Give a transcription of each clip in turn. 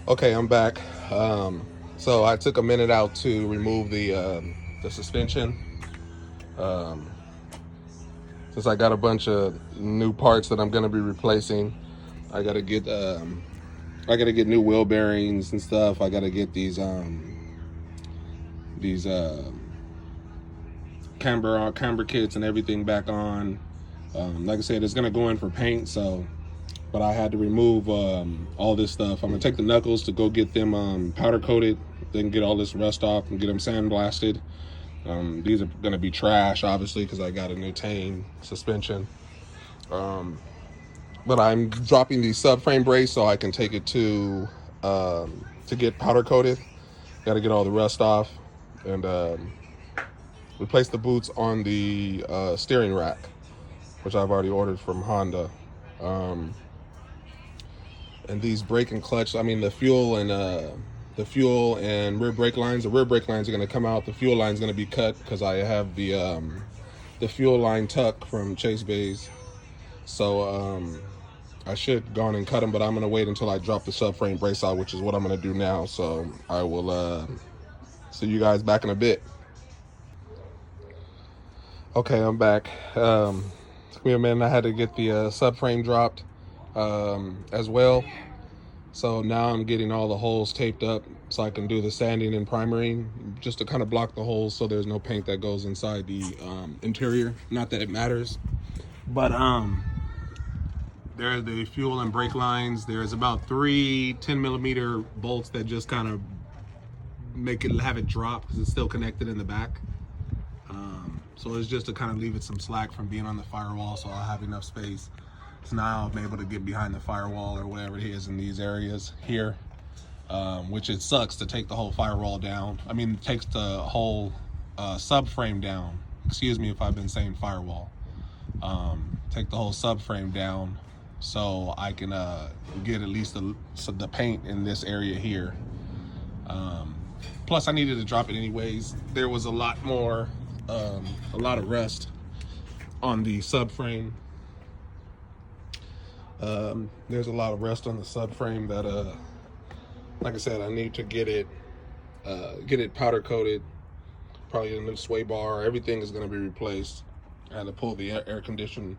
Okay, I'm back. So I took a minute out to remove the suspension. Um, since I got a bunch of new parts that I'm gonna be replacing, I gotta get new wheel bearings and stuff. I gotta get these camber kits and everything back on. Like I said, it's gonna go in for paint, but I had to remove all this stuff. I'm gonna take the knuckles to go get them powder coated, then get all this rust off and get them sandblasted. These are gonna be trash, obviously, because I got a new tane suspension. Um, but I'm dropping the subframe brace so I can take it to get powder coated. Got to get all the rust off and replace the boots on the steering rack, which I've already ordered from Honda. Um, and these brake and clutch, I mean the fuel and rear brake lines. The rear brake lines are going to come out. The fuel line is going to be cut because I have the fuel line tuck from Chase Bays. So I should go on and cut them, but I'm going to wait until I drop the subframe brace out, which is what I'm going to do now. So I will see you guys back in a bit. Okay, I'm back. Took me a minute. I had to get the subframe dropped as well. So now I'm getting all the holes taped up so I can do the sanding and primering just to kind of block the holes so there's no paint that goes inside the interior. Not that it matters, but there are the fuel and brake lines. There's about 3 10mm bolts that just kind of have it drop because it's still connected in the back. So it's just to kind of leave it some slack from being on the firewall, so I'll have enough space. So now I'm able to get behind the firewall or whatever it is in these areas here, which it sucks to take the whole firewall down. I mean, it takes the whole subframe down. Excuse me if I've been saying firewall. Take the whole subframe down so I can get at least the paint in this area here. Plus, I needed to drop it anyways. There was a lot of rust on the subframe. There's a lot of rust on the subframe that, like I said, I need to get it powder coated. Probably a new sway bar. Everything is going to be replaced. I had to pull the air condition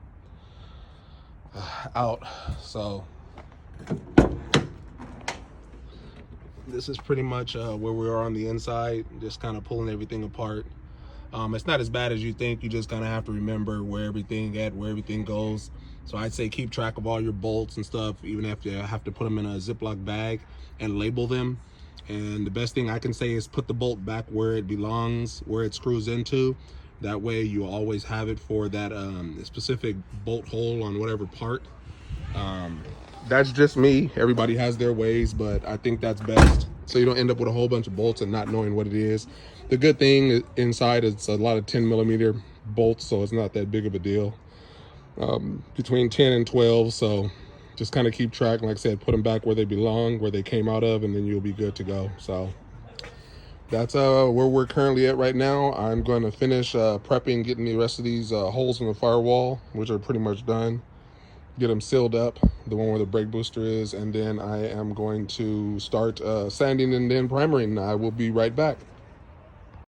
out. So this is pretty much where we are on the inside. Just kind of pulling everything apart. It's not as bad as you think. You just kind of have to remember where everything goes. So I'd say keep track of all your bolts and stuff, even if you have to put them in a Ziploc bag and label them. And the best thing I can say is put the bolt back where it belongs, where it screws into. That way you always have it for that specific bolt hole on whatever part. That's just me. Everybody has their ways, but I think that's best. So you don't end up with a whole bunch of bolts and not knowing what it is. The good thing inside is a lot of 10mm bolts, so it's not that big of a deal. Between 10 and 12, so just kind of keep track. Like I said, put them back where they belong, where they came out of, and then you'll be good to go. So that's where we're currently at right now. I'm going to finish prepping, getting the rest of these holes in the firewall, which are pretty much done. Get them sealed up, the one where the brake booster is, and then I am going to start sanding and then primering. I will be right back.